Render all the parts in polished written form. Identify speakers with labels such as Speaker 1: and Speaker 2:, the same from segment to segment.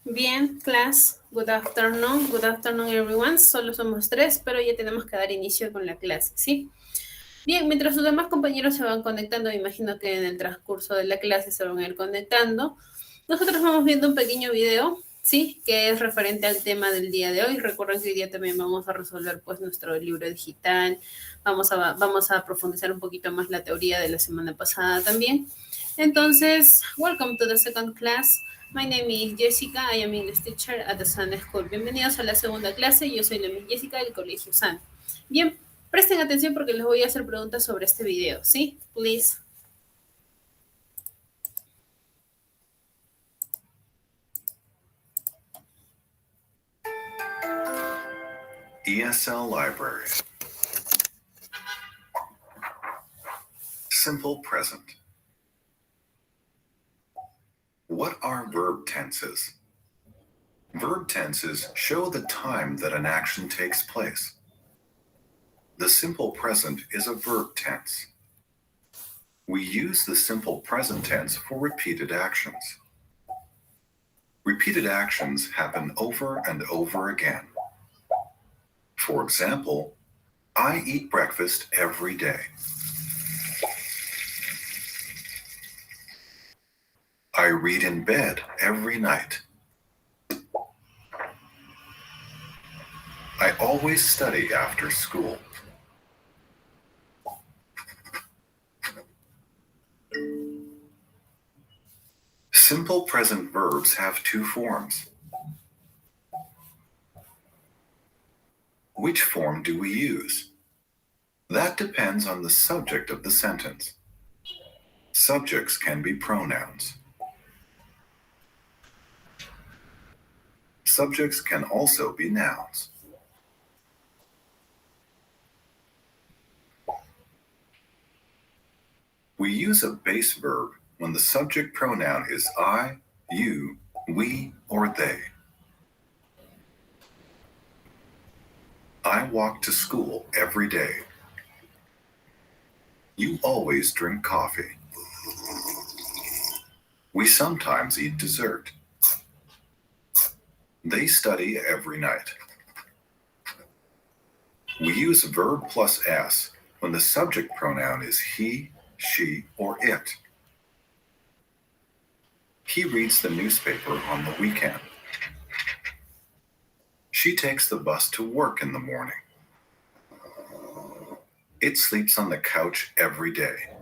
Speaker 1: Bien, class. Good afternoon. Good afternoon, everyone. Solo somos tres, pero ya tenemos que dar inicio con la clase, ¿sí? Bien, mientras sus demás compañeros se van conectando, me imagino que en el transcurso de la clase se van a ir conectando. Nosotros vamos viendo un pequeño video, ¿sí? Que es referente al tema del día de hoy. Recuerden que hoy día también vamos a resolver, pues, nuestro libro digital. Vamos a profundizar un poquito más la teoría de la semana pasada también. Entonces, welcome to the second class. My name is Jessica. I am English teacher at the Sun School. Bienvenidos a la segunda clase. Yo soy la Miss Jessica del Colegio Sun. Bien, presten atención porque les voy a hacer preguntas sobre este video, ¿sí? Please.
Speaker 2: ESL Library. Simple present. What are verb tenses? Verb tenses show the time that an action takes place. The simple present is a verb tense. We use the simple present tense for repeated actions. Repeated actions happen over and over again. For example, I eat breakfast every day. I read in bed every night. I always study after school. Simple present verbs have two forms. Which form do we use? That depends on the subject of the sentence. Subjects can be pronouns. Subjects can also be nouns. We use a base verb when the subject pronoun is I, you, we, or they. I walk to school every day. You always drink coffee. We sometimes eat dessert. They study every night. We use verb plus s when the subject pronoun is he, she, or it. He reads the newspaper on the weekend. She takes the bus to work in the morning. It sleeps on the couch every day.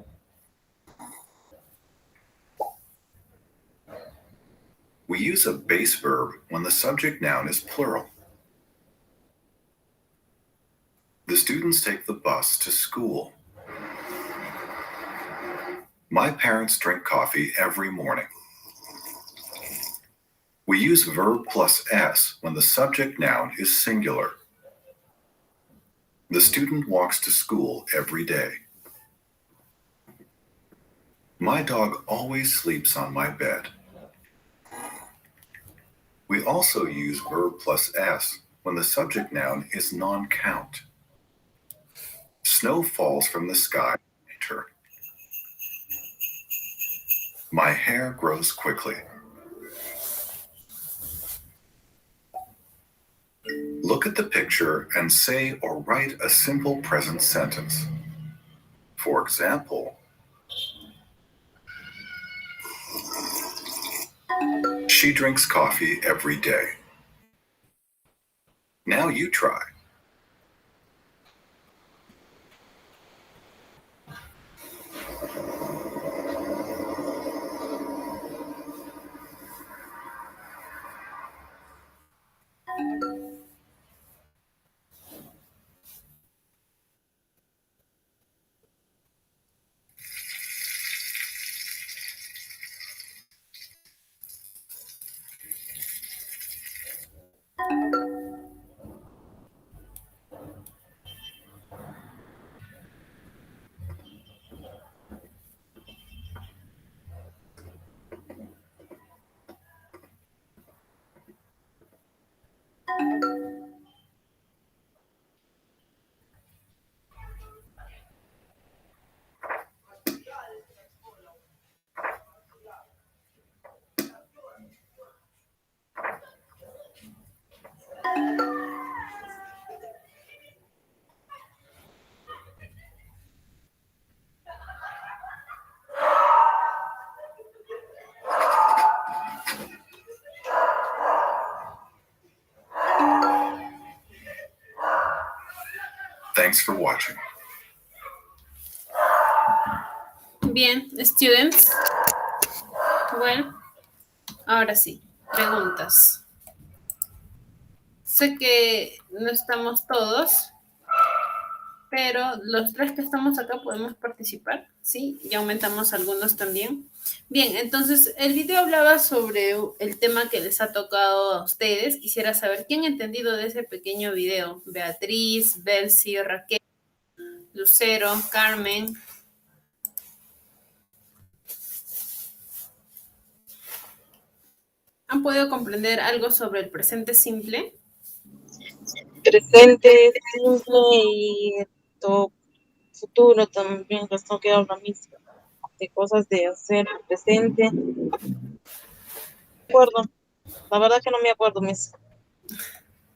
Speaker 2: We use a base verb when the subject noun is plural. The students take the bus to school. My parents drink coffee every morning. We use verb plus s when the subject noun is singular. The student walks to school every day. My dog always sleeps on my bed. We also use verb plus s when the subject noun is non-count. Snow falls from the sky in winter. My hair grows quickly. Look at the picture and say or write a simple present sentence. For example, she drinks coffee every day. Now you try. Thanks for watching.
Speaker 1: Bien, students. Bueno, ahora sí, preguntas. Sé que no estamos todos, pero los 3 que estamos acá podemos participar, ¿sí? Y aumentamos algunos también. Bien, entonces el video hablaba sobre el tema que les ha tocado a ustedes. Quisiera saber quién ha entendido de ese pequeño video. Beatriz, Belsi, Raquel, Lucero, Carmen. ¿Han podido comprender algo sobre el presente simple?
Speaker 3: Presente, simple y todo futuro también, pues no queda lo mismo. De cosas de hacer presente. No me acuerdo. La verdad que no me acuerdo, mis.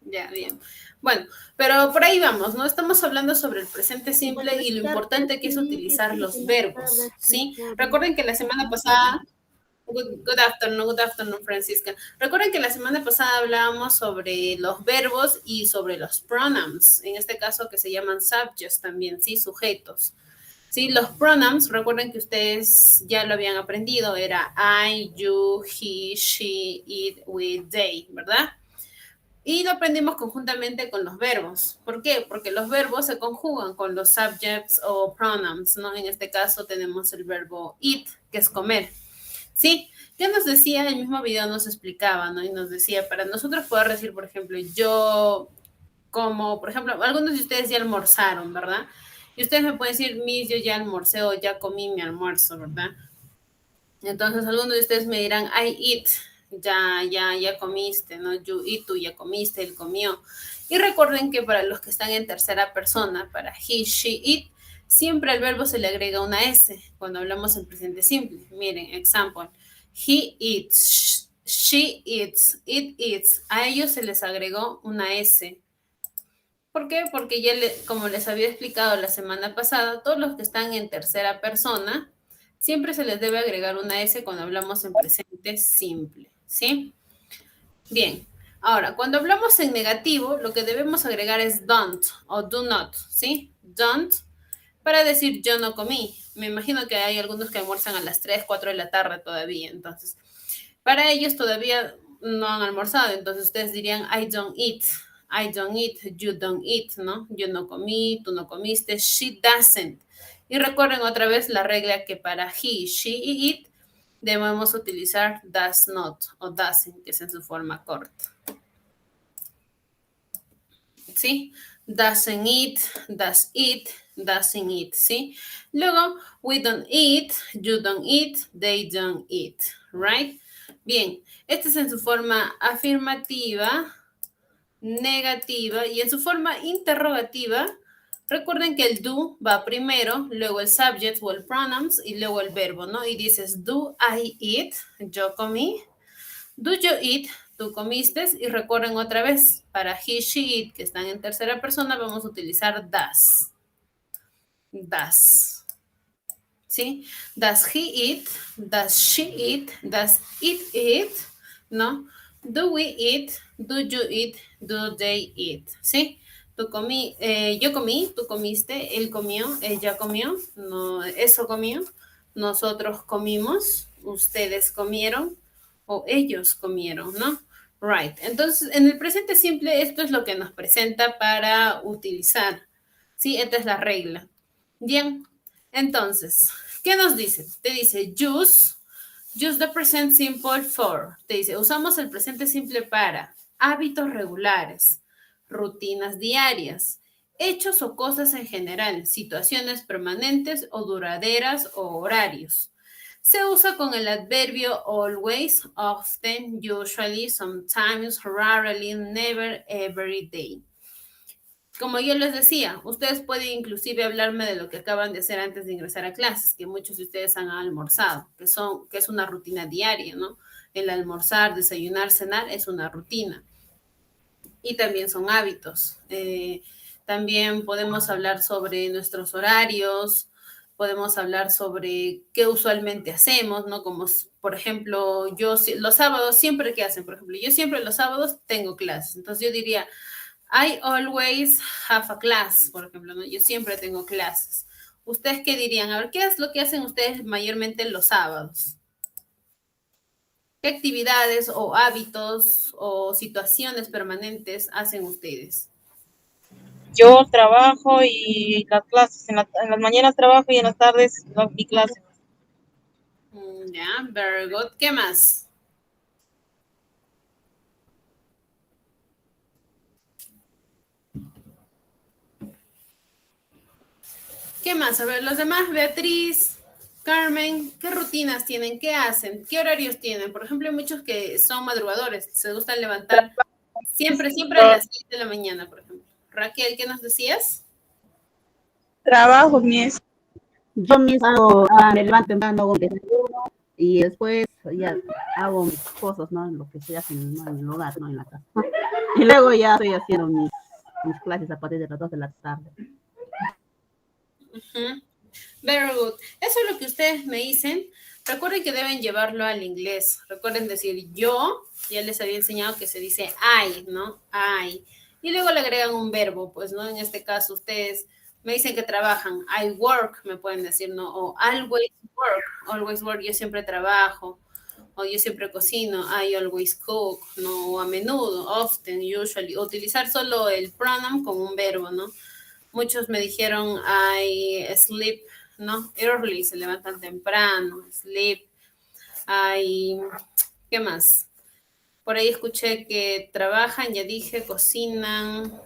Speaker 1: Ya, bien. Bueno, pero por ahí vamos, ¿no? Estamos hablando sobre el presente simple y lo importante que es utilizar los verbos, ¿sí? Recuerden que la semana pasada... Good afternoon, Francisca. Recuerden que la semana pasada hablábamos sobre los verbos y sobre los pronouns, en este caso que se llaman subjects también, ¿sí? Sujetos. Sí, los pronouns, recuerden que ustedes ya lo habían aprendido, era I, you, he, she, it, we, they, ¿verdad? Y lo aprendimos conjuntamente con los verbos. ¿Por qué? Porque los verbos se conjugan con los subjects o pronouns, ¿no? En este caso tenemos el verbo eat, que es comer. ¿Sí? ¿Qué nos decía? El mismo video nos explicaba, ¿no? Y nos decía, para nosotros poder decir, por ejemplo, yo como, por ejemplo, algunos de ustedes ya almorzaron, ¿verdad? Y ustedes me pueden decir, Miss, yo ya almorcé o ya comí mi almuerzo, ¿verdad? Entonces, algunos de ustedes me dirán, I eat, ya comiste, ¿no? You eat, tú ya comiste, él comió. Y recuerden que para los que están en tercera persona, para he, she, it, siempre al verbo se le agrega una S cuando hablamos en presente simple. Miren, example, he eats, she eats, it eats. A ellos se les agregó una S. ¿Por qué? Porque ya, como les había explicado la semana pasada, todos los que están en tercera persona, siempre se les debe agregar una S cuando hablamos en presente simple, ¿sí? Bien, ahora, cuando hablamos en negativo, lo que debemos agregar es don't o do not, ¿sí? Don't, para decir yo no comí. Me imagino que hay algunos que almuerzan a las 3, 4 de la tarde todavía, entonces, para ellos todavía no han almorzado, entonces ustedes dirían I don't eat. I don't eat, you don't eat, ¿no? Yo no comí, tú no comiste, she doesn't. Y recuerden otra vez la regla que para he, she y it debemos utilizar does not o doesn't, que es en su forma corta. ¿Sí? Doesn't eat, does eat, doesn't eat, ¿sí? Luego, we don't eat, you don't eat, they don't eat, right? Bien, este es en su forma afirmativa, negativa y en su forma interrogativa. Recuerden que el do va primero, luego el subject o el pronouns y luego el verbo, ¿no? Y dices, do I eat? Yo comí. Do you eat? Tú comiste. Y recuerden otra vez, para he, she, it, que están en tercera persona, vamos a utilizar does. Does. ¿Sí? Does he eat? Does she eat? Does it eat? ¿No? Do we eat? Do you eat? Do they eat? ¿Sí? Yo comí, tú comiste, él comió, ella comió, no, eso comió, nosotros comimos, ustedes comieron o ellos comieron, ¿no? Right. Entonces, en el presente simple, esto es lo que nos presenta para utilizar. ¿Sí? Esta es la regla. Bien. Entonces, ¿qué nos dice? Te dice use the present simple for. Te dice, usamos el presente simple para hábitos regulares, rutinas diarias, hechos o cosas en general, situaciones permanentes o duraderas o horarios. Se usa con el adverbio always, often, usually, sometimes, rarely, never, every day. Como yo les decía, ustedes pueden inclusive hablarme de lo que acaban de hacer antes de ingresar a clases, que muchos de ustedes han almorzado, que es una rutina diaria, ¿no? El almorzar, desayunar, cenar es una rutina. Y también son hábitos. También podemos hablar sobre nuestros horarios, podemos hablar sobre qué usualmente hacemos, ¿no? Como, por ejemplo, yo los sábados siempre, ¿qué hacen? Por ejemplo, yo siempre los sábados tengo clases. Entonces yo diría, I always have a class, por ejemplo, ¿no? Yo siempre tengo clases. ¿Ustedes qué dirían? A ver, ¿qué es lo que hacen ustedes mayormente los sábados? ¿Qué actividades o hábitos o situaciones permanentes hacen ustedes?
Speaker 3: Yo trabajo y las clases, en las mañanas trabajo y en las tardes mi clase.
Speaker 1: Ya, very good. ¿Qué más? ¿Qué más? A ver, los demás, Beatriz, Carmen, ¿qué rutinas tienen? ¿Qué hacen? ¿Qué horarios tienen? Por ejemplo, hay muchos que son madrugadores, se gustan levantar siempre a las 6 de la mañana, por ejemplo. Raquel, ¿qué nos decías?
Speaker 4: Trabajo, yo mismo me levanto temprano, hago mi desayuno y después ya hago mis cosas, ¿no? Lo que se hace, ¿no? En el hogar, ¿no? En la casa. Y luego ya estoy haciendo mis clases a partir de las 2 de la tarde.
Speaker 1: Very good. Eso es lo que ustedes me dicen. Recuerden que deben llevarlo al inglés. Recuerden decir yo, ya les había enseñado que se dice I, ¿no? I. Y luego le agregan un verbo, pues, ¿no? En este caso, ustedes me dicen que trabajan. I work, me pueden decir, ¿no? O always work, yo siempre trabajo. O yo siempre cocino. I always cook, ¿no? O a menudo, often, usually. O utilizar solo el pronoun como un verbo, ¿no? Muchos me dijeron I sleep, ¿no? Early, se levantan temprano, sleep. ¿Qué más? Por ahí escuché que trabajan, ya dije, cocinan,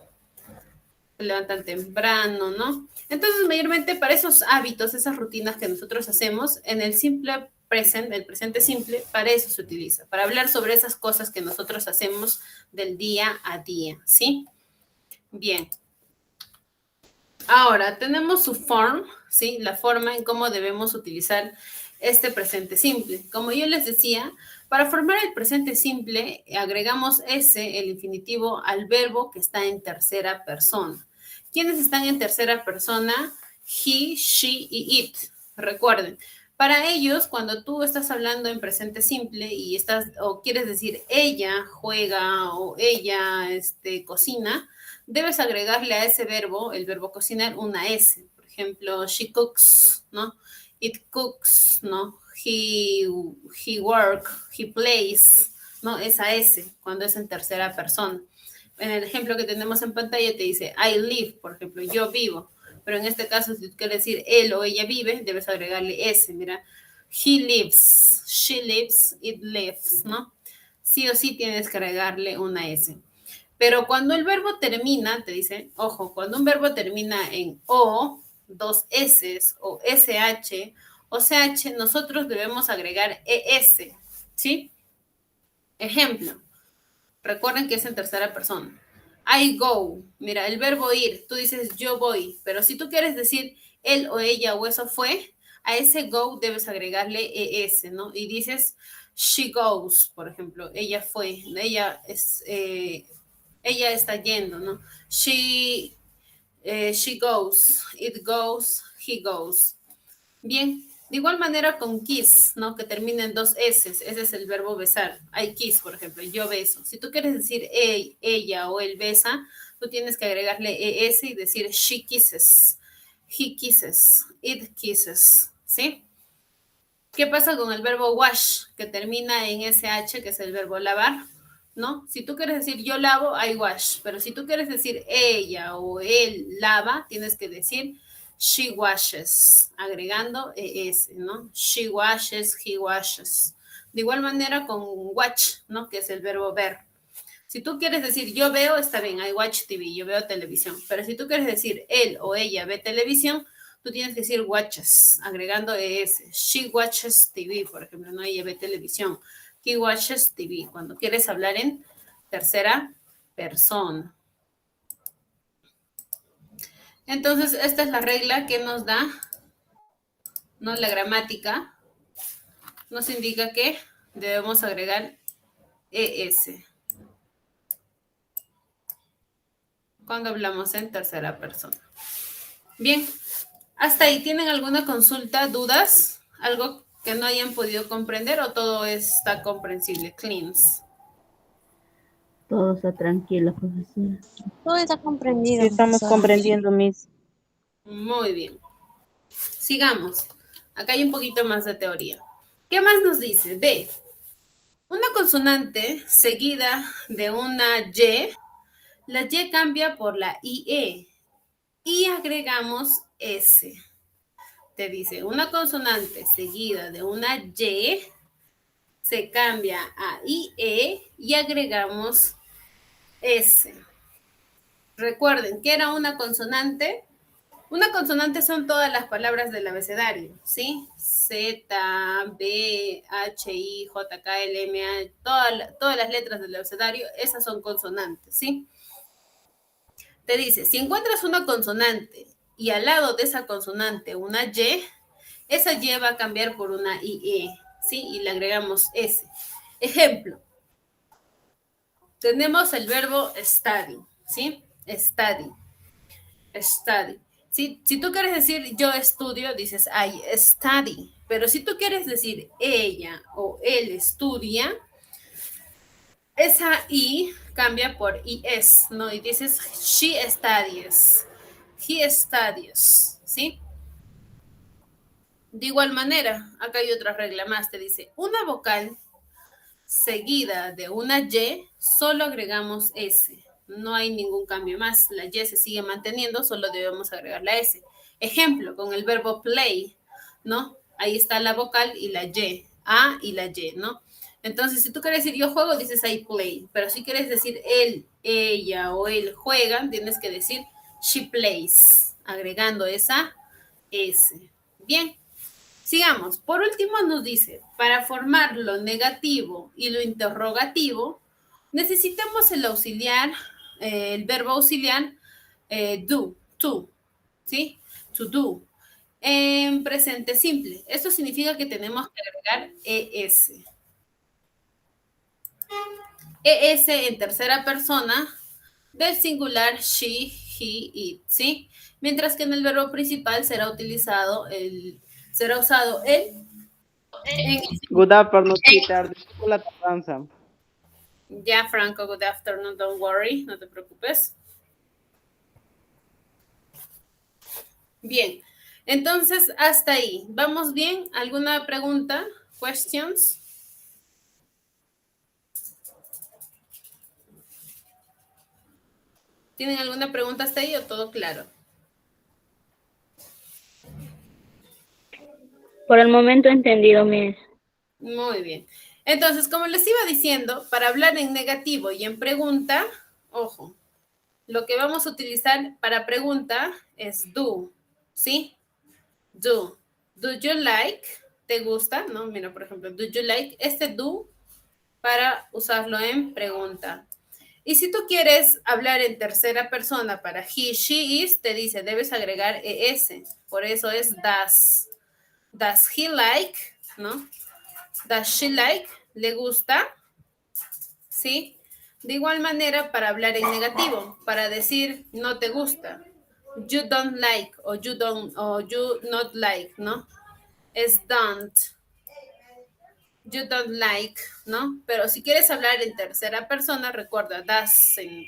Speaker 1: se levantan temprano, ¿no? Entonces, mayormente para esos hábitos, esas rutinas que nosotros hacemos, en el simple present, el presente simple, para eso se utiliza, para hablar sobre esas cosas que nosotros hacemos del día a día, ¿sí? Bien. Ahora, tenemos su form, ¿sí? La forma en cómo debemos utilizar este presente simple. Como yo les decía, para formar el presente simple, agregamos ese, el infinitivo, al verbo que está en tercera persona. ¿Quiénes están en tercera persona? He, she y it. Recuerden, para ellos, cuando tú estás hablando en presente simple y estás, o quieres decir ella juega o ella cocina, debes agregarle a ese verbo, el verbo cocinar, una S. Por ejemplo, she cooks, ¿no? It cooks, ¿no? He work, he plays, ¿no? Esa S, cuando es en tercera persona. En el ejemplo que tenemos en pantalla te dice I live, por ejemplo, yo vivo. Pero en este caso, si tú quieres decir él o ella vive, debes agregarle S. Mira, he lives, she lives, it lives, ¿no? Sí o sí tienes que agregarle una S. Pero cuando el verbo termina, te dice, ojo, cuando un verbo termina en O, dos S o SH o CH, nosotros debemos agregar ES, ¿sí? Ejemplo, recuerden que es en tercera persona. I go, mira, el verbo ir, tú dices yo voy, pero si tú quieres decir él o ella o eso fue, a ese go debes agregarle ES, ¿no? Y dices she goes, por ejemplo, ella fue, ella es... ella está yendo, ¿no? She goes, it goes, he goes. Bien, de igual manera con kiss, ¿no? Que termina en dos S, ese es el verbo besar. I kiss, por ejemplo, yo beso. Si tú quieres decir ella o él besa, tú tienes que agregarle ES y decir she kisses, he kisses, it kisses, ¿sí? ¿Qué pasa con el verbo wash, que termina en SH, que es el verbo lavar? ¿No? Si tú quieres decir yo lavo, I wash, pero si tú quieres decir ella o él lava, tienes que decir she washes, agregando ES, ¿no? She washes, he washes. De igual manera con watch, ¿no? Que es el verbo ver. Si tú quieres decir yo veo, está bien, I watch TV, yo veo televisión. Pero si tú quieres decir él o ella ve televisión, tú tienes que decir watches, agregando ES. She watches TV, por ejemplo, no, ella ve televisión. He watches TV, cuando quieres hablar en tercera persona. Entonces, esta es la regla que nos da, ¿no? La gramática nos indica que debemos agregar ES cuando hablamos en tercera persona. Bien, hasta ahí, ¿tienen alguna consulta, dudas? ¿Algo que no hayan podido comprender o todo está comprensible? Cleans.
Speaker 4: Todo está tranquilo, profesora.
Speaker 5: Todo está comprendido.
Speaker 3: Sí, estamos
Speaker 5: profesora.
Speaker 3: comprendiendo, Miss.
Speaker 1: Muy bien. Sigamos. Acá hay un poquito más de teoría. ¿Qué más nos dice? B. Una consonante seguida de una Y, la Y cambia por la IE y agregamos S. Te dice, una consonante seguida de una Y se cambia a IE y agregamos S. Recuerden que era una consonante. Una consonante son todas las palabras del abecedario, ¿sí? Z, B, H, I, J, K, L, M, A, todas las letras del abecedario, esas son consonantes, ¿sí? Te dice, si encuentras una consonante y al lado de esa consonante una Y, esa Y va a cambiar por una IE, ¿sí? Y le agregamos S. Ejemplo, tenemos el verbo study, ¿sí? Study. Study. Si tú quieres decir yo estudio, dices I study. Pero si tú quieres decir ella o él estudia, esa I cambia por IS, ¿no? Y dices she studies, he studies, ¿sí? De igual manera, acá hay otra regla más, te dice, una vocal seguida de una Y, solo agregamos S. No hay ningún cambio más. La Y se sigue manteniendo, solo debemos agregar la S. Ejemplo, con el verbo play, ¿no? Ahí está la vocal y la Y, A y la Y, ¿no? Entonces, si tú quieres decir yo juego, dices I play. Pero si quieres decir él, ella o él juegan, tienes que decir she plays, agregando esa S. Bien. Sigamos. Por último nos dice, para formar lo negativo y lo interrogativo, necesitamos el auxiliar, el verbo auxiliar do, to, ¿sí? To do. En presente simple. Esto significa que tenemos que agregar ES. ES en tercera persona del singular she, he, it, ¿sí? Mientras que en el verbo principal será usado el en
Speaker 3: Good afternoon, Peter. Disculpa la tardanza.
Speaker 1: ya, Franco, good afternoon, don't worry, no te preocupes. Bien, entonces hasta ahí. ¿Vamos bien? ¿Alguna pregunta? ¿Questions? ¿Tienen alguna pregunta hasta ahí o todo claro?
Speaker 5: Por el momento entendido, Miss.
Speaker 1: Muy bien. Entonces, como les iba diciendo, para hablar en negativo y en pregunta, ojo, lo que vamos a utilizar para pregunta es do, ¿sí? Do. Do you like? ¿Te gusta? ¿No? Mira, por ejemplo, do you like? Este do para usarlo en pregunta. Y si tú quieres hablar en tercera persona para he, she, is, te dice, debes agregar es. Por eso es does. Does he like? ¿No? Does she like? ¿Le gusta? ¿Sí? De igual manera para hablar en negativo, para decir no te gusta. You don't like o you not like, ¿no? Es don't. You don't like, ¿no? Pero si quieres hablar en tercera persona, recuerda doesn't.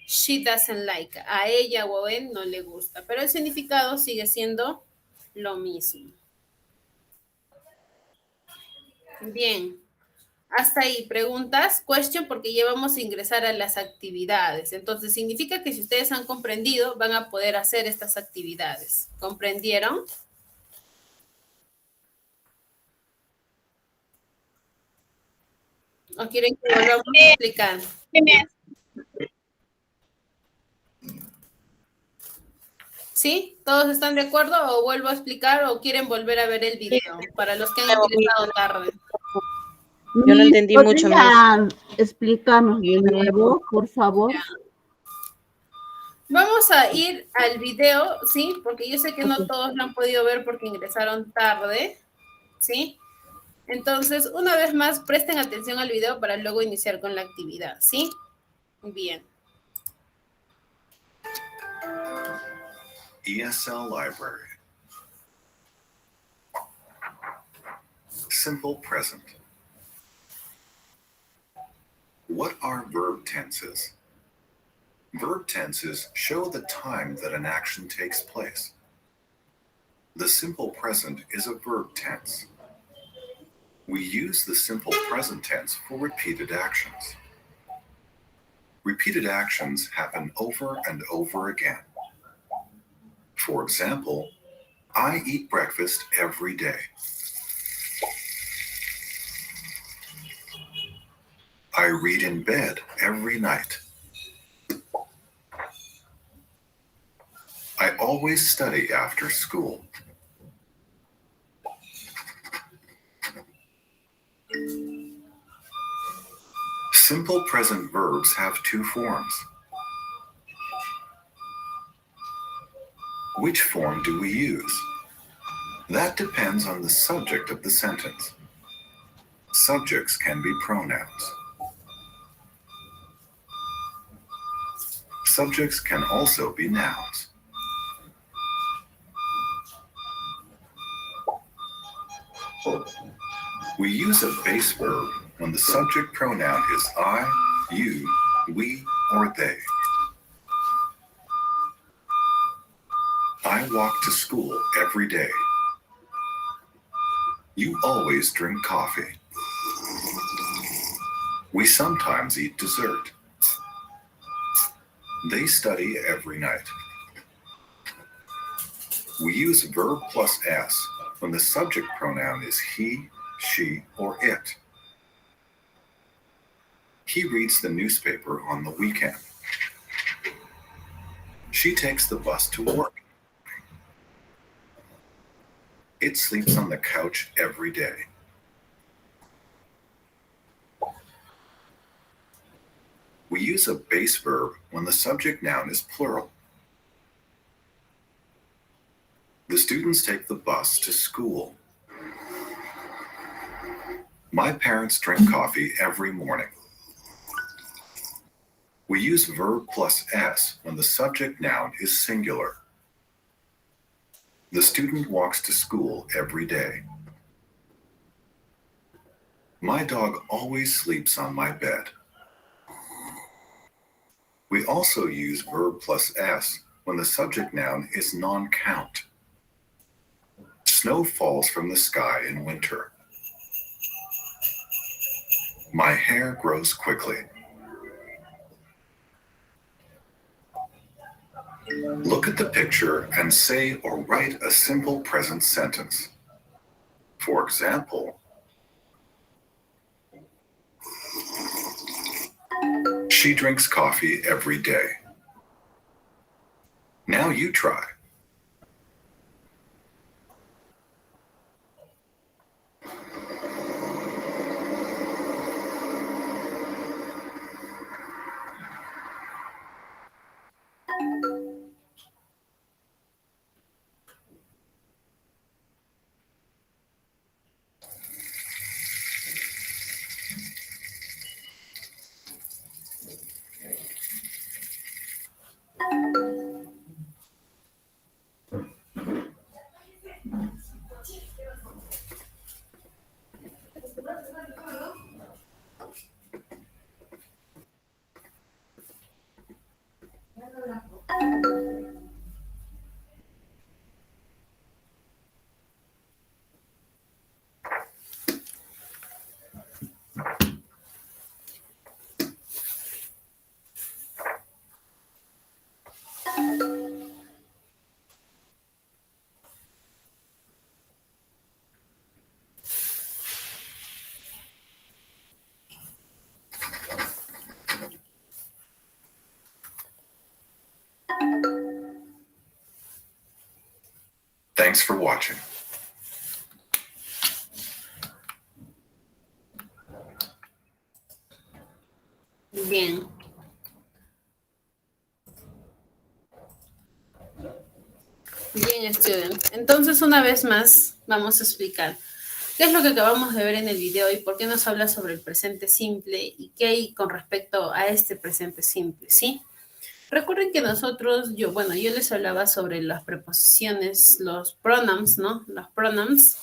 Speaker 1: She doesn't like. A ella o a él no le gusta. Pero el significado sigue siendo lo mismo. Bien. Hasta ahí, preguntas, question, porque ya vamos a ingresar a las actividades. Entonces, significa que si ustedes han comprendido, van a poder hacer estas actividades. ¿Comprendieron? ¿O quieren que volvamos a explicar? ¿Sí? ¿Todos están de acuerdo o vuelvo a explicar o quieren volver a ver el video? Para los que han ingresado tarde.
Speaker 3: Yo no entendí mucho.
Speaker 4: ¿Podría explicarnos de nuevo, por favor?
Speaker 1: Vamos a ir al video, ¿sí? Porque yo sé que no todos lo han podido ver porque ingresaron tarde, ¿sí? Entonces, una vez más, presten atención al video para luego iniciar con la actividad, ¿sí? Bien.
Speaker 2: ESL Library. Simple present. What are verb tenses? Verb tenses show the time that an action takes place. The simple present is a verb tense. We use the simple present tense for repeated actions. Repeated actions happen over and over again. For example, I eat breakfast every day. I read in bed every night. I always study after school. Simple present verbs have two forms. Which form do we use? That depends on the subject of the sentence. Subjects can be pronouns. Subjects can also be nouns. We use a base verb when the subject pronoun is I, you, we, or they. I walk to school every day. You always drink coffee. We sometimes eat dessert. They study every night. We use verb plus s when the subject pronoun is he, she, or it. He reads the newspaper on the weekend. She takes the bus to work. It sleeps on the couch every day. We use a base verb when the subject noun is plural. The students take the bus to school. My parents drink coffee every morning. We use verb plus s when the subject noun is singular. The student walks to school every day. My dog always sleeps on my bed. We also use verb plus s when the subject noun is non-count. Snow falls from the sky in winter. My hair grows quickly. Look at the picture and say or write a simple present sentence. For example, she drinks coffee every day. Now you try. Thanks for watching.
Speaker 1: Bien. Bien, student. Entonces, una vez más, vamos a explicar qué es lo que acabamos de ver en el video y por qué nos habla sobre el presente simple y qué hay con respecto a este presente simple, ¿sí? Recuerden que nosotros, yo les hablaba sobre las preposiciones, los pronouns, ¿no? Los pronouns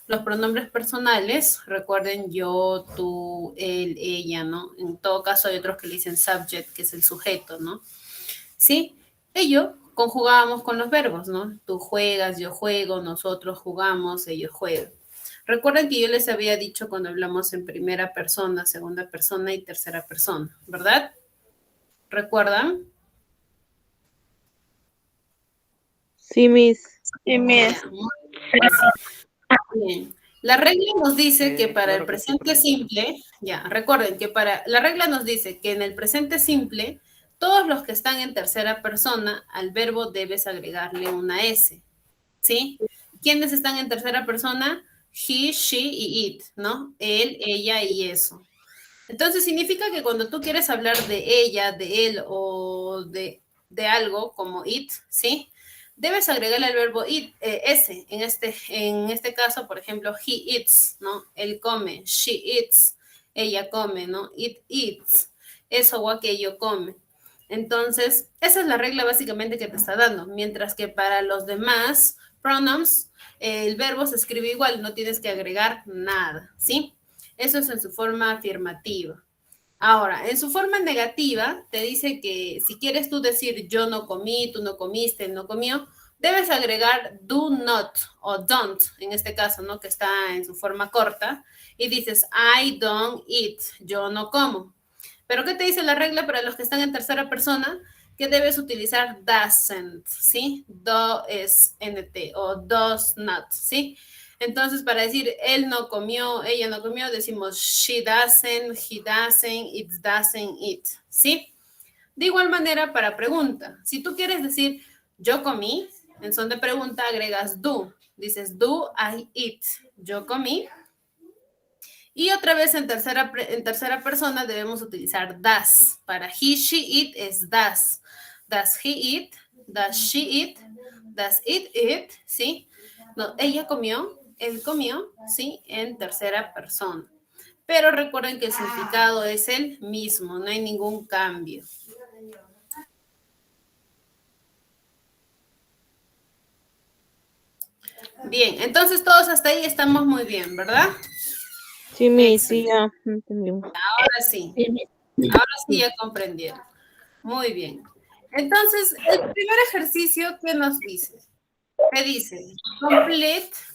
Speaker 1: Los pronombres personales, recuerden yo, tú, él, ella, ¿no? En todo caso hay otros que le dicen subject, que es el sujeto, ¿no? ¿Sí? Ello conjugábamos con los verbos, ¿no? Tú juegas, yo juego, nosotros jugamos, ellos juegan. Recuerden que yo les había dicho cuando hablamos en primera persona, segunda persona y tercera persona, ¿verdad? ¿Recuerdan?
Speaker 3: Sí, Miss.
Speaker 1: Ya, muy bien. La regla nos dice que para el presente simple, ya, recuerden que la regla nos dice que en el presente simple, todos los que están en tercera persona, al verbo debes agregarle una S, ¿sí? ¿Quiénes están en tercera persona? He, she y it, ¿no? Él, ella y eso. Entonces significa que cuando tú quieres hablar de ella, de él o de algo como it, ¿sí? Debes agregarle el verbo eat, ese. En este caso, por ejemplo, he eats, ¿no? Él come. She eats. Ella come, ¿no? It eats. Eso o aquello come. Entonces, esa es la regla básicamente que te está dando. Mientras que para los demás pronoms, el verbo se escribe igual, no tienes que agregar nada, ¿sí? Eso es en su forma afirmativa. Ahora, en su forma negativa, te dice que si quieres tú decir yo no comí, tú no comiste, él no comió, debes agregar do not o don't, en este caso, ¿no? Que está en su forma corta, y dices I don't eat, yo no como. Pero ¿qué te dice la regla para los que están en tercera persona? Que debes utilizar doesn't, ¿sí? Do es NT o does not, ¿sí? Entonces, para decir él no comió, ella no comió, decimos she doesn't, he doesn't, it doesn't eat, ¿sí? De igual manera, para pregunta, si tú quieres decir yo comí, en son de pregunta agregas do. Dices do I eat, yo comí. Y otra vez en tercera persona debemos utilizar das. Para he, she, it es das. Does he eat? Does she eat? Does it eat? ¿Sí? No, ella comió, él comió, ¿sí? En tercera persona. Pero recuerden que el significado es el mismo, no hay ningún cambio. Bien, entonces todos hasta ahí estamos muy bien, ¿verdad?
Speaker 3: Sí, Miss, sí, ya entendimos.
Speaker 1: Ahora sí. Ahora sí ya comprendieron. Muy bien. Entonces, el primer ejercicio, ¿qué nos dice? ¿Qué dice?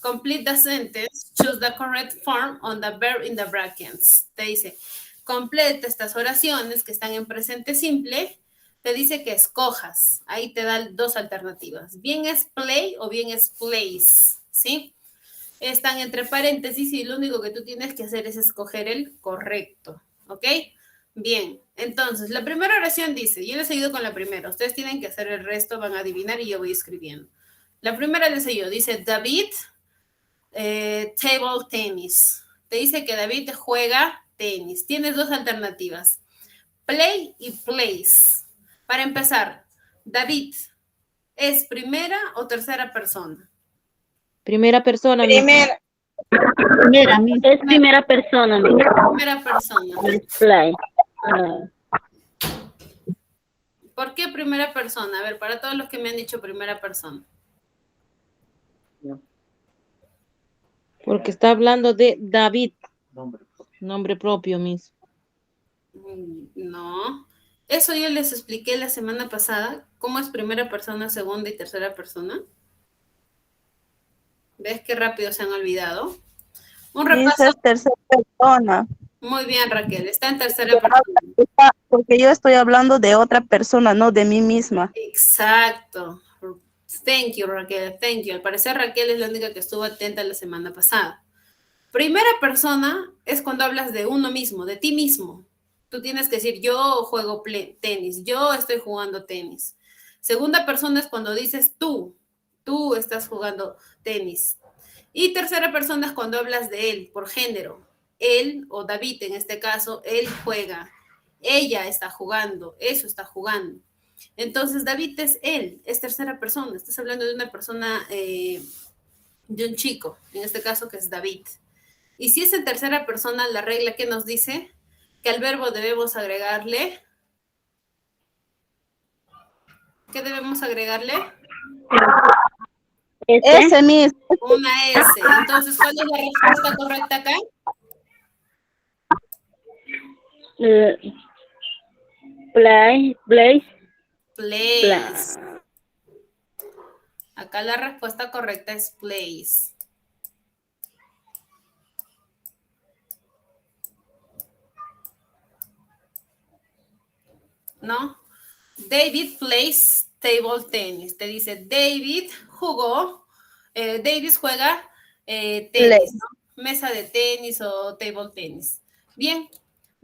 Speaker 1: Complete the sentence, choose the correct form on the verb in the brackets. Te dice, completa estas oraciones que están en presente simple, te dice que escojas. Ahí te dan dos alternativas. Bien es play o bien es plays, ¿sí? Están entre paréntesis y lo único que tú tienes que hacer es escoger el correcto, ¿ok? Bien, entonces, la primera oración dice, yo les ayudo con la primera, ustedes tienen que hacer el resto, van a adivinar y yo voy escribiendo. La primera les ayudo, dice David, table tennis. Te dice que David juega tenis. Tienes dos alternativas, play y plays. Para empezar, David, ¿es primera o tercera persona?
Speaker 3: Primera persona, Miss.
Speaker 4: Primera, Miss.
Speaker 5: Es primera persona, Miss.
Speaker 1: Primera persona.
Speaker 5: Play.
Speaker 1: ¿Por qué primera persona? A ver, para todos los que me han dicho primera persona.
Speaker 3: Porque está hablando de David. Nombre propio, Miss.
Speaker 1: No. Eso yo les expliqué la semana pasada. ¿Cómo es primera persona, segunda y tercera persona? ¿Ves qué rápido se han olvidado? Un repaso.
Speaker 6: Es tercera persona.
Speaker 1: Muy bien, Raquel. Está en tercera persona.
Speaker 6: Porque yo estoy hablando de otra persona, no de mí misma.
Speaker 1: Exacto. Thank you, Raquel. Thank you. Al parecer, Raquel es la única que estuvo atenta la semana pasada. Primera persona es cuando hablas de uno mismo, de ti mismo. Tú tienes que decir, yo juego tenis, yo estoy jugando tenis. Segunda persona es cuando dices tú estás jugando tenis. Y tercera persona es cuando hablas de él, por género. Él o David, en este caso, él juega. Ella está jugando, eso está jugando. Entonces, David es él, es tercera persona. Estás hablando de una persona, de un chico, en este caso que es David. Y si es en tercera persona, la regla que nos dice que al verbo debemos agregarle. ¿Qué debemos agregarle?
Speaker 6: Ese mismo.
Speaker 1: Una S. Entonces, ¿cuál es la respuesta correcta acá?
Speaker 5: Place.
Speaker 1: Place. Acá la respuesta correcta es place. ¿No? David plays table tennis. Te dice, David jugó, David juega tenis, ¿no? Mesa de tenis o table tenis. Bien,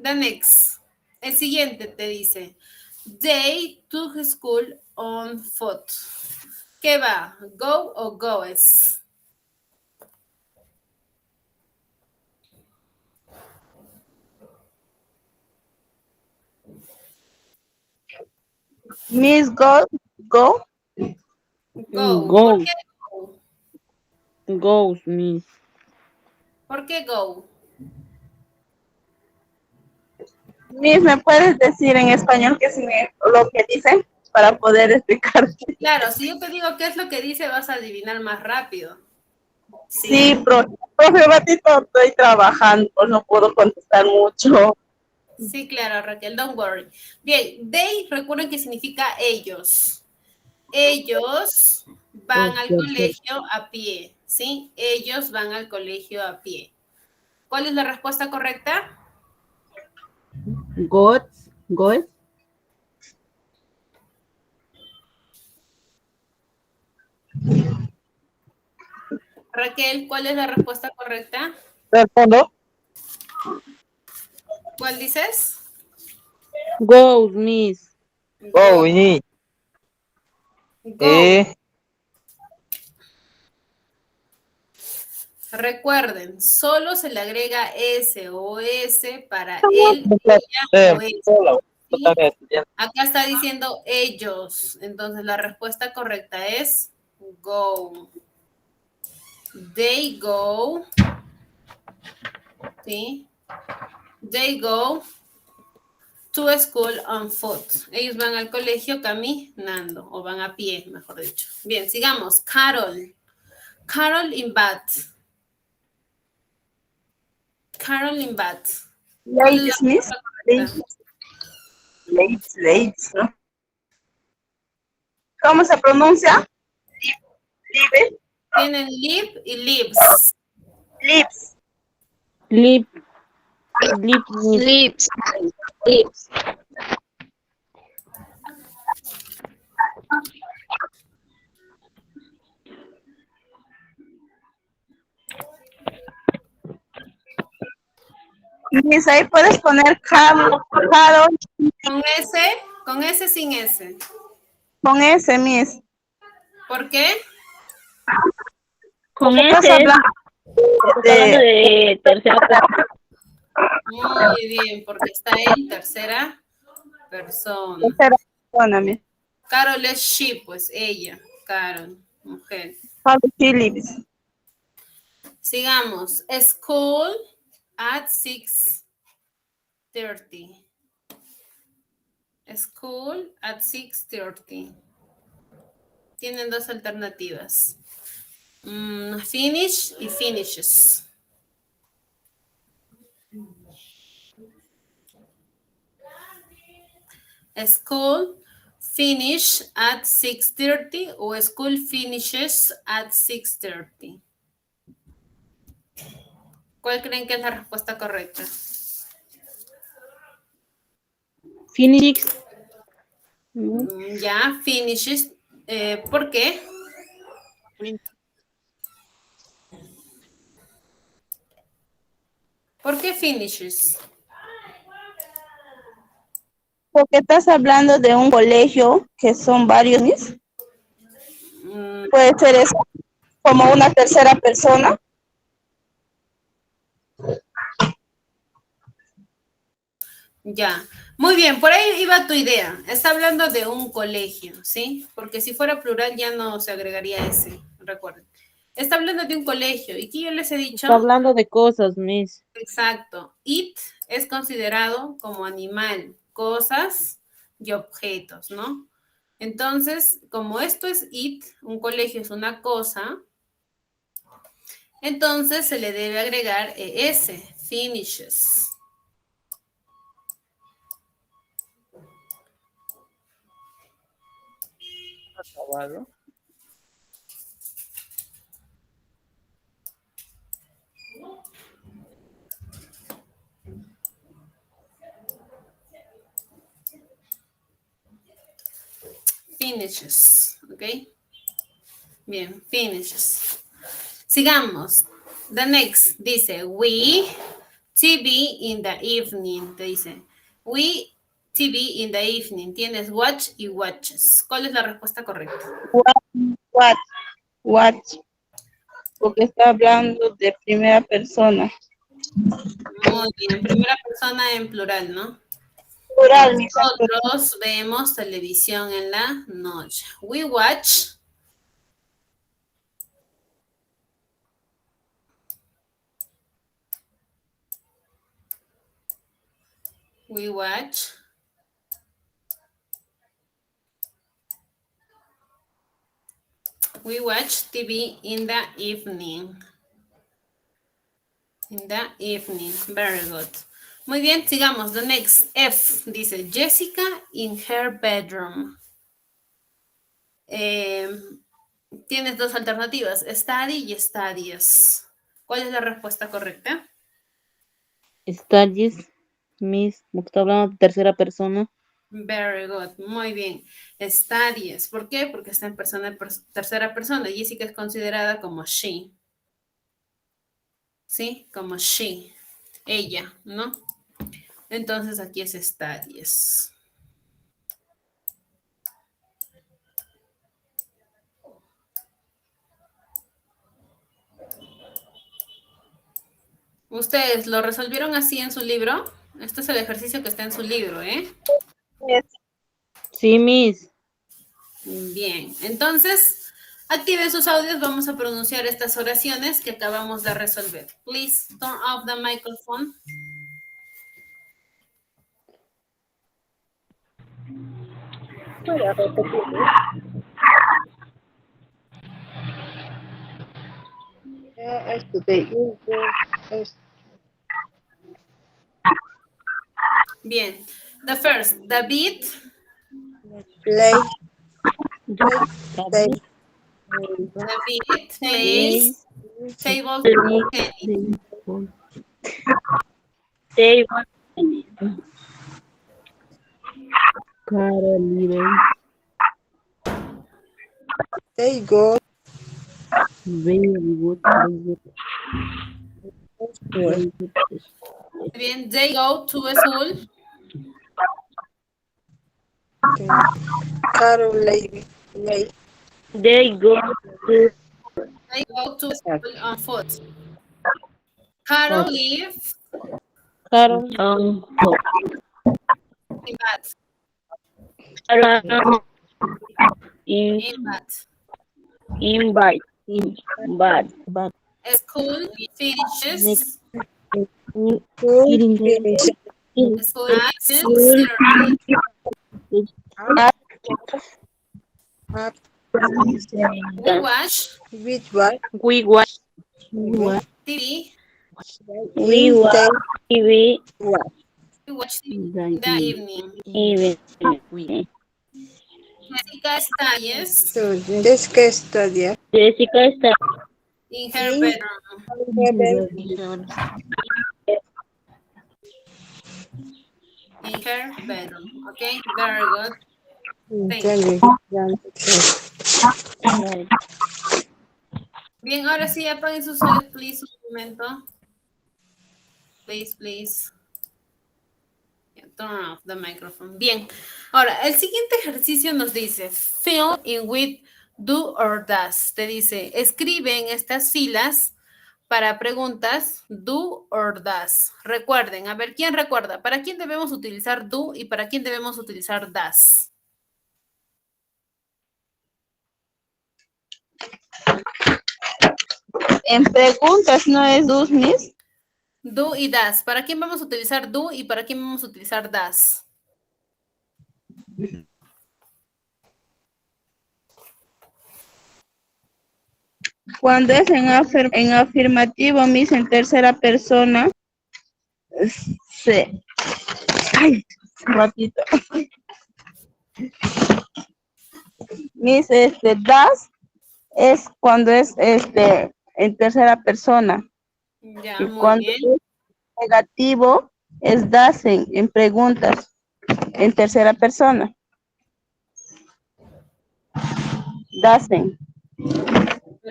Speaker 1: the next. El siguiente te dice, they took school on foot. ¿Qué va? ¿Go o goes?
Speaker 6: Miss Go.
Speaker 1: Go.
Speaker 7: Go.
Speaker 1: ¿Por qué go?
Speaker 7: Goes, Miss.
Speaker 1: ¿Por qué go?
Speaker 6: Miss, ¿me puedes decir en español qué significa lo que dice para poder explicarte?
Speaker 1: Claro, si yo te digo qué es lo que dice, vas a adivinar más rápido.
Speaker 6: Sí, profe, ratito estoy trabajando, pues no puedo contestar mucho.
Speaker 1: Sí, claro, Raquel, don't worry. Bien, they, recuerden que significa ellos. Ellos van al colegio a pie, ¿sí? Ellos van al colegio a pie. ¿Cuál es la respuesta correcta?
Speaker 4: Goes.
Speaker 1: Raquel, ¿cuál es la respuesta correcta?
Speaker 3: ¿Respondo?
Speaker 1: ¿Cuál dices?
Speaker 7: Goes, Miss.
Speaker 3: Go, Miss.
Speaker 1: Go. Recuerden, solo se le agrega S o S para él, ella o él. ¿Sí? Acá está diciendo ellos. Entonces la respuesta correcta es go. They go. ¿Sí? They go to school on foot. Ellos van al colegio caminando o van a pie, mejor dicho. Bien, sigamos. Carol. Carol in bed. Carol in bed.
Speaker 6: Ladies, Miss. Ladies, ¿no? ¿Cómo se pronuncia? Live.
Speaker 1: Tienen live y lives.
Speaker 6: Lips.
Speaker 7: Lip. Lip, Miss.
Speaker 5: Lips.
Speaker 6: Miss, ahí puedes poner Carol
Speaker 1: Con S sin S.
Speaker 6: con S, Miss.
Speaker 1: ¿Por qué?
Speaker 5: Con
Speaker 6: ¿Qué
Speaker 5: ese
Speaker 6: estás hablando?
Speaker 5: hablando de tercera persona.
Speaker 1: Muy bien, porque está en tercera persona.
Speaker 6: Tercera persona, Miss.
Speaker 1: Carol es she, pues ella. Carol, mujer.
Speaker 6: How she lives.
Speaker 1: Sigamos. School at 6:30. School at 6:30. Tienen dos alternativas. Finish y finishes. School finish at 6:30 o school finishes at 6:30. ¿Cuál creen que es la respuesta correcta?
Speaker 7: Phoenix.
Speaker 1: Ya, finishes. ¿Por qué? ¿Por qué finishes?
Speaker 6: Porque estás hablando de un colegio que son varios, Miss. Puede ser eso, como una tercera persona.
Speaker 1: Ya, muy bien, por ahí iba tu idea. Está hablando de un colegio, ¿sí? Porque si fuera plural ya no se agregaría ese, recuerden. Está hablando de un colegio. ¿Y qué yo les he dicho?
Speaker 7: Está hablando de cosas, Miss.
Speaker 1: Exacto. It es considerado como animal, cosas y objetos, ¿no? Entonces, como esto es it, un colegio es una cosa, Entonces se le debe agregar ES, finishes.
Speaker 7: Acabado.
Speaker 1: Finishes, ¿ok? Bien, finishes. Sigamos. The next dice, we TV in the evening, te dice. We TV in the evening. Tienes watch y watches. ¿Cuál es la respuesta correcta?
Speaker 6: What? Porque está hablando de primera persona.
Speaker 1: Muy bien, primera persona en plural, ¿no?
Speaker 6: Plural,
Speaker 1: Nosotros vemos televisión en la noche. We watch. We watch. We watch TV in the evening. In the evening. Very good. Muy bien, sigamos. The next F dice Jessica in her bedroom. Tienes dos alternativas, study y studies. ¿Cuál es la respuesta correcta?
Speaker 7: Studies, Miss, porque está hablando de tercera persona.
Speaker 1: Very good, muy bien. Studies, ¿por qué? Porque está en tercera persona. Jessica es considerada como she. ¿Sí? Como she. Ella, ¿no? Entonces aquí es studies. ¿Ustedes lo resolvieron así en su libro? Este es el ejercicio que está en su libro, ¿eh?
Speaker 7: Sí, Miss.
Speaker 1: Bien, entonces, activen sus audios, vamos a pronunciar estas oraciones que acabamos de resolver. Please turn off the microphone. Bien, the first, David.
Speaker 6: Play.
Speaker 1: David plays table tennis.
Speaker 4: Caroline.
Speaker 6: They go.
Speaker 4: Very good. Very good.
Speaker 1: Bien, they go to school.
Speaker 6: Caroline.
Speaker 5: They go to
Speaker 1: They go to school on foot. Carol lives
Speaker 7: Carol.
Speaker 1: in Bath. In Bath.
Speaker 5: invite, but
Speaker 1: School finishes.
Speaker 7: Eating.
Speaker 1: School at 6:30. We watch
Speaker 6: Which one?
Speaker 7: We watch
Speaker 1: TV.
Speaker 5: we watch TV
Speaker 1: We watch TV in the evening.
Speaker 5: even.
Speaker 1: Jessica studies
Speaker 6: Jessica study.
Speaker 5: Jessica está
Speaker 1: in her bedroom. In her bedroom. Okay, very good. Thank you. Bien, ahora sí, apaguen sus ojos, please, un momento. Please. Yeah, turn off the microphone. Bien, ahora, el siguiente ejercicio nos dice, fill in with do or does. Te dice, escribe en estas filas para preguntas do or does. Recuerden, a ver, ¿quién recuerda? ¿Para quién debemos utilizar do y para quién debemos utilizar does?
Speaker 6: En preguntas no es dos, Miss.
Speaker 1: Do y does. ¿Para quién vamos a utilizar do y para quién vamos a utilizar does?
Speaker 6: Cuando es en afirmativo, Miss, en tercera persona, se... Ay, un ratito. Miss, das es cuando es en tercera persona.
Speaker 1: Ya,
Speaker 6: Y
Speaker 1: muy
Speaker 6: cuando
Speaker 1: bien.
Speaker 6: es negativo, es dasen en preguntas, en tercera persona. Dasen.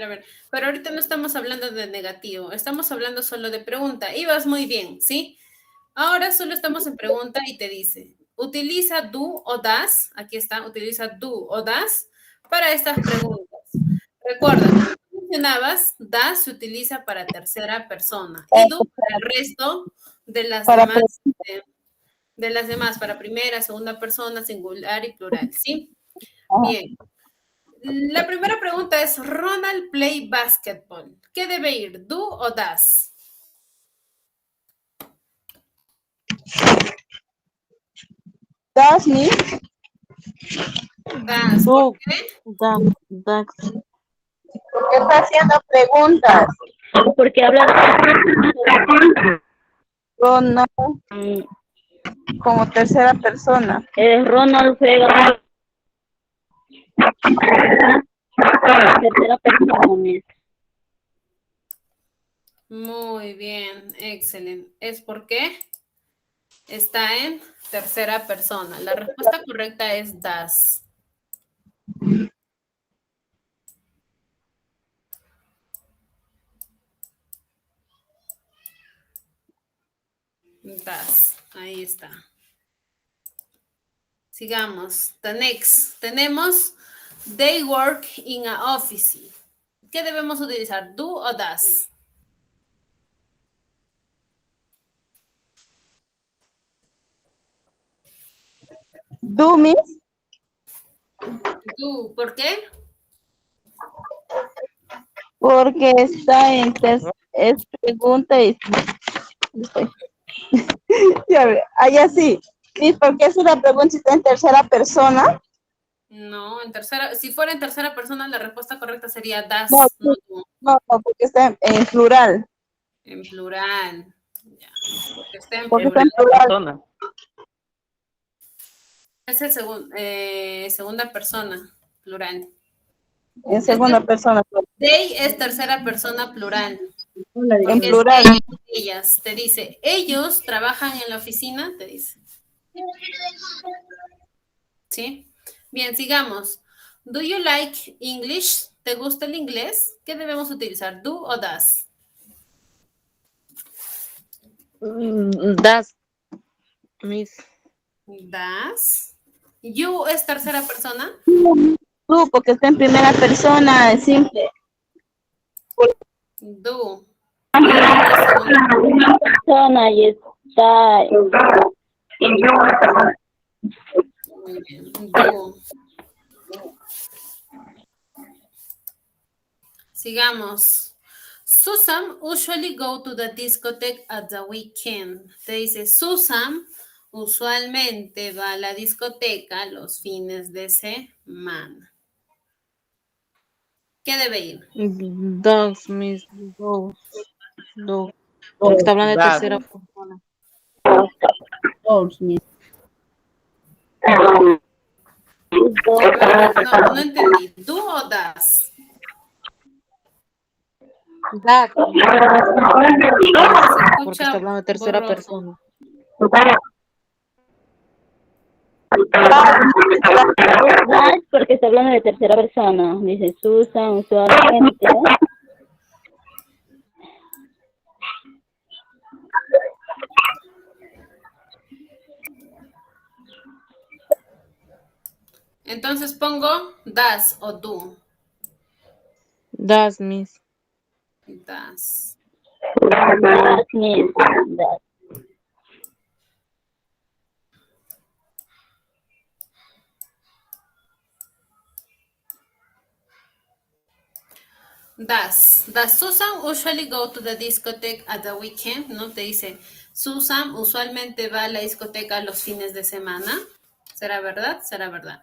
Speaker 1: A ver, pero ahorita no estamos hablando de negativo, estamos hablando solo de pregunta. Y vas muy bien, ¿sí? Ahora solo estamos en pregunta y te dice, utiliza do o das, aquí está, utiliza do o das para estas preguntas. Recuerda, como tú mencionabas, das se utiliza para tercera persona y do para el resto de las
Speaker 6: Para
Speaker 1: demás, para primera, segunda persona, singular y plural, ¿sí? Bien. La primera pregunta es, Ronald play basketball. ¿Qué debe ir, do o das?
Speaker 6: das, Miss.
Speaker 1: Das,
Speaker 7: Do.
Speaker 1: ¿por qué?
Speaker 7: Das.
Speaker 6: Porque está haciendo preguntas.
Speaker 5: Porque habla
Speaker 6: Ronald
Speaker 5: mm,
Speaker 6: como tercera persona.
Speaker 5: Ronald juega tercera persona, Miss.
Speaker 1: Muy bien, excelente. ¿Es por qué? Está en tercera persona. La respuesta correcta es das. Das. Ahí está. Sigamos. The next. Tenemos they work in a office. ¿Qué debemos utilizar? Do o das.
Speaker 6: Do, Miss.
Speaker 1: Do. ¿Por qué?
Speaker 6: Porque está es pregunta y ya ve, allá sí. Miss, porque es una pregunta si está en tercera persona.
Speaker 1: No, en tercera. Si fuera en tercera persona, la respuesta correcta sería das.
Speaker 6: No,
Speaker 1: No do.
Speaker 6: no, porque está en plural.
Speaker 1: En plural. Ya. Porque está en
Speaker 6: Porque está
Speaker 1: plural.
Speaker 6: en plural.
Speaker 7: Persona.
Speaker 1: Es el segunda persona, plural.
Speaker 6: En segunda persona.
Speaker 1: They es tercera persona plural.
Speaker 6: En
Speaker 1: Porque es
Speaker 6: plural.
Speaker 1: ellas. Te dice, ellos trabajan en la oficina, te dice. ¿Sí? Bien, sigamos. Do you like English? ¿Te gusta el inglés? ¿Qué debemos utilizar? ¿Do o das?
Speaker 7: Das. Miss.
Speaker 1: Das. You es tercera persona.
Speaker 6: Tú, porque está en primera persona, es simple.
Speaker 1: Do. Y es segunda.
Speaker 5: Persona y está
Speaker 1: Muy bien. Do. Sigamos. Susan usually go to the discotheque at the weekend. Te dice, Susan usualmente va a la discoteca los fines de semana. ¿Qué debe ir?
Speaker 7: Dos, Miss. Dos. Porque está hablando de
Speaker 4: Das.
Speaker 7: tercera persona.
Speaker 4: Dos, Miss.
Speaker 1: No entendí. ¿Do o das?
Speaker 7: Das.
Speaker 1: Se
Speaker 7: Porque
Speaker 1: escucha
Speaker 7: está hablando de tercera
Speaker 1: borroso.
Speaker 7: persona.
Speaker 5: das porque está hablando de tercera persona. Dice Susan usualmente.
Speaker 1: Entonces pongo das o do.
Speaker 7: Das, Miss.
Speaker 1: Das.
Speaker 5: Das, Miss. Das. Does Susan usually go to the discotheque at the weekend? ¿No? Te dice, Susan usualmente va a la discoteca los fines de semana. ¿Será verdad? Será verdad.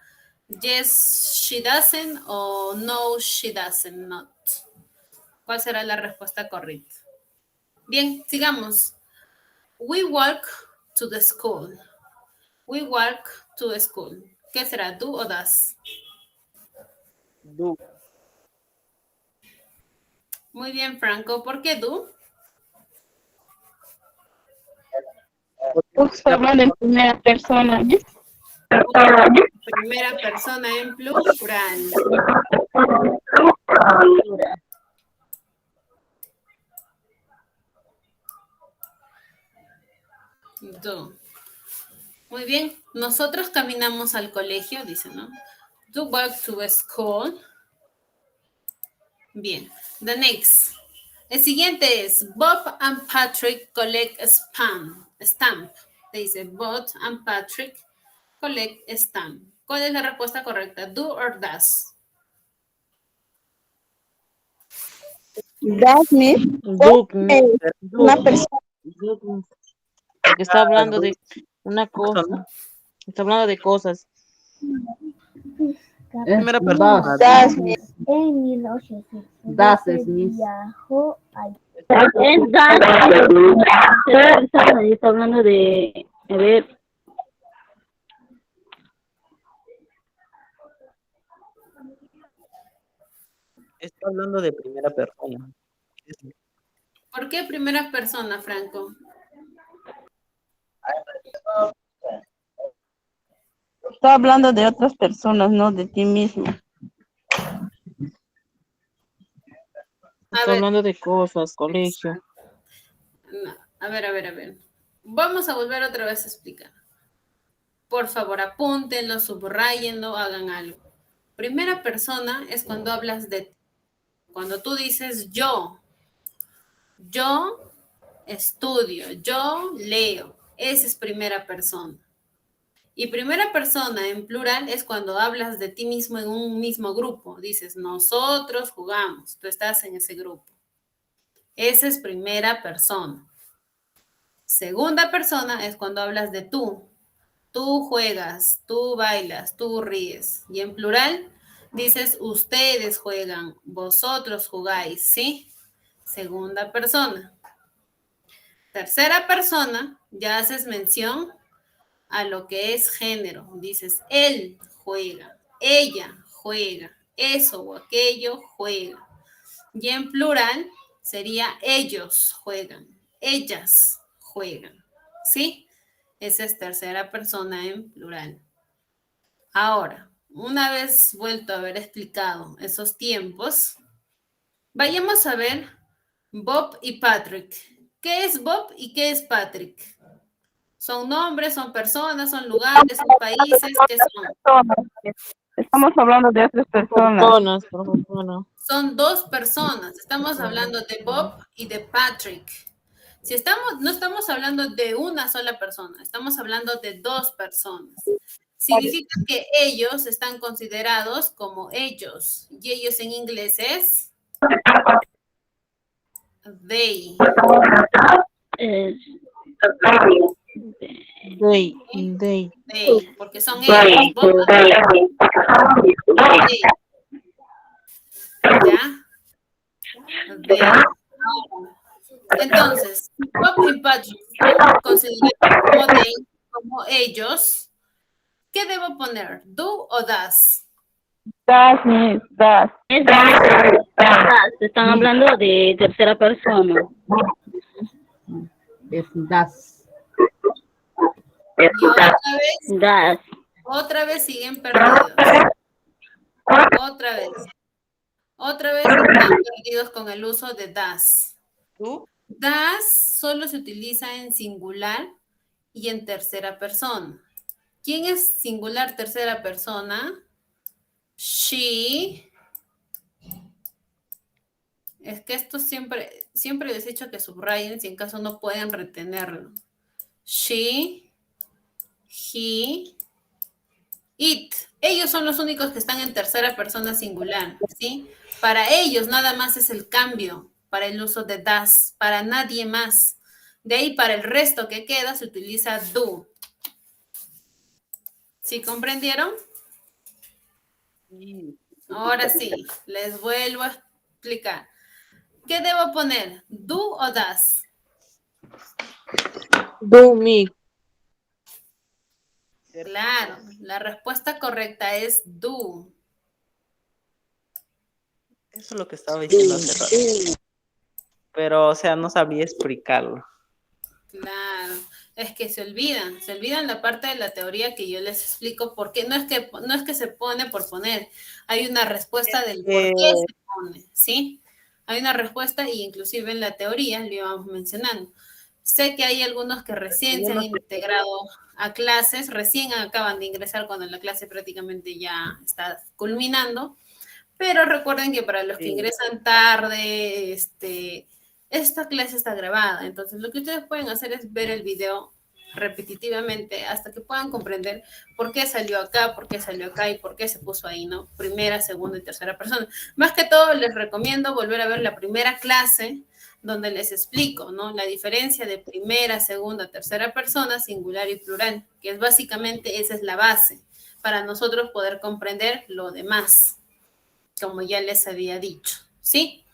Speaker 5: Yes, she doesn't o no, she doesn't not.
Speaker 1: ¿Cuál será la respuesta correcta? Bien, sigamos. We walk to the school. We walk to the school. ¿Qué será? ¿Do o does?
Speaker 7: Do.
Speaker 1: Muy bien, Franco. ¿Por qué do?
Speaker 6: Está hablando en primera persona.
Speaker 1: Primera persona en plural. Do. Muy bien. Nosotros caminamos al colegio, dice, ¿no? Do walk to a school. Bien. The next. El siguiente es Bob and Patrick collect stamp. Te dice Bob and Patrick collect stamp. ¿Cuál es la respuesta correcta? Do or does?
Speaker 6: Das, Miss.
Speaker 7: Do,
Speaker 6: Una persona.
Speaker 7: porque está hablando de una cosa. Está hablando de cosas.
Speaker 4: Primera
Speaker 7: persona.
Speaker 6: Das, Miss.
Speaker 8: En 1800
Speaker 4: Das es Miss.
Speaker 8: viajó al...
Speaker 4: Es das. Está hablando de, a ver,
Speaker 7: Está hablando de primera persona.
Speaker 1: ¿Por qué primera persona, Franco?
Speaker 6: Está hablando de otras personas, no de ti mismo.
Speaker 7: Está
Speaker 1: ver.
Speaker 7: hablando de cosas, colegio.
Speaker 1: No, a ver. Vamos a volver otra vez a explicar. Por favor, apúntenlo, subrayenlo, hagan algo. Primera persona es cuando hablas de ti. Cuando tú dices yo estudio, yo leo. Esa es primera persona. Y primera persona en plural es cuando hablas de ti mismo en un mismo grupo. Dices, nosotros jugamos, tú estás en ese grupo. Esa es primera persona. Segunda persona es cuando hablas de tú. Tú juegas, tú bailas, tú ríes. Y en plural dices, ustedes juegan, vosotros jugáis, ¿sí? Segunda persona. Tercera persona, ya haces mención a lo que es género. Dices, él juega, ella juega, eso o aquello juega. Y en plural sería ellos juegan, ellas juegan, ¿sí? Esa es tercera persona en plural. Ahora, una vez vuelto a haber explicado esos tiempos, vayamos a ver Bob y Patrick. ¿Qué es Bob y qué es Patrick? ¿Son nombres, son personas, son lugares, son países? ¿Qué son?
Speaker 6: Estamos hablando de otras personas.
Speaker 7: Personas.
Speaker 1: Son dos personas. Estamos hablando de Bob y de Patrick. No estamos hablando de una sola persona, estamos hablando de dos personas. Significa que ellos están considerados como ellos. Y ellos en inglés es they.
Speaker 7: They.
Speaker 1: They, porque son ellos. Bob, they. ¿Ya? They. Entonces, Bob y Patrick son considerados como they, como ellos. ¿Qué debo poner? ¿Do o does?
Speaker 6: Das, Miss. Das.
Speaker 4: están hablando de tercera persona. Es das.
Speaker 1: Y
Speaker 4: Das.
Speaker 1: otra vez siguen perdidos. Otra vez están perdidos con el uso de das. Das solo se utiliza en singular y en tercera persona. ¿Quién es singular tercera persona? She. Es que esto siempre les he dicho que subrayen si en caso no pueden retenerlo. She, he, it. Ellos son los únicos que están en tercera persona singular, ¿sí? Para ellos nada más es el cambio para el uso de das, para nadie más. De ahí para el resto que queda se utiliza do. ¿Sí comprendieron? Ahora sí, les vuelvo a explicar. ¿Qué debo poner? ¿Do o does?
Speaker 7: Do me.
Speaker 1: Claro, la respuesta correcta es do.
Speaker 9: Eso es lo que estaba diciendo hace rato. Pero, o sea, no sabría explicarlo.
Speaker 1: Claro, es que se olvidan la parte de la teoría que yo les explico, porque no es que se pone por poner, hay una respuesta del por qué se pone, ¿sí? Hay una respuesta y inclusive en la teoría lo íbamos mencionando. Sé que hay algunos que recién se han integrado a clases, recién acaban de ingresar cuando la clase prácticamente ya está culminando, pero recuerden que para los que ingresan tarde, esta clase está grabada, entonces lo que ustedes pueden hacer es ver el video repetitivamente hasta que puedan comprender por qué salió acá y por qué se puso ahí, ¿no? Primera, segunda y tercera persona. Más que todo les recomiendo volver a ver la primera clase donde les explico, ¿no? La diferencia de primera, segunda, tercera persona, singular y plural, que es básicamente esa es la base para nosotros poder comprender lo demás, como ya les había dicho, ¿sí?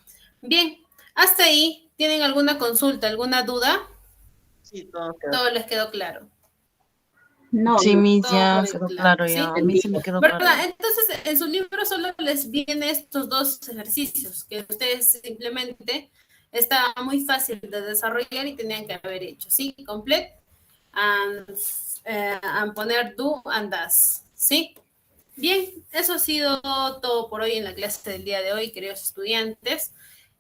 Speaker 1: Bien, hasta ahí. ¿Tienen alguna consulta, alguna duda?
Speaker 9: Sí,
Speaker 1: todo les quedó claro.
Speaker 4: No,
Speaker 7: Sí, Miss,
Speaker 1: Todo
Speaker 7: ya
Speaker 1: quedó
Speaker 7: quedó claro,
Speaker 1: ¿sí?
Speaker 7: ya. A mí se me quedó
Speaker 1: ¿Verdad?
Speaker 7: claro.
Speaker 1: Entonces, en su libro solo les vienen estos dos ejercicios que ustedes simplemente estaba muy fácil de desarrollar y tenían que haber hecho, ¿sí? Complete and poner do and does, ¿sí? Bien, eso ha sido todo por hoy en la clase del día de hoy, queridos estudiantes.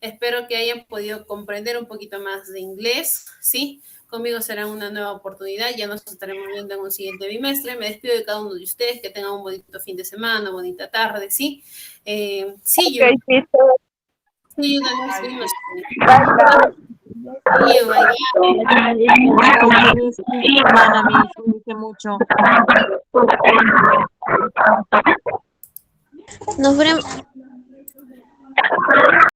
Speaker 1: Espero que hayan podido comprender un poquito más de inglés, ¿sí? Conmigo será una nueva oportunidad, ya nos estaremos viendo en un siguiente bimestre. Me despido de cada uno de ustedes, que tengan un bonito fin de semana, bonita tarde, ¿sí? See you.
Speaker 6: Okay,
Speaker 1: See you the next bimestre.
Speaker 6: bye.
Speaker 1: See you, bye.
Speaker 7: Sí, hermana, Miss, cuídese mucho.
Speaker 10: Nos vemos.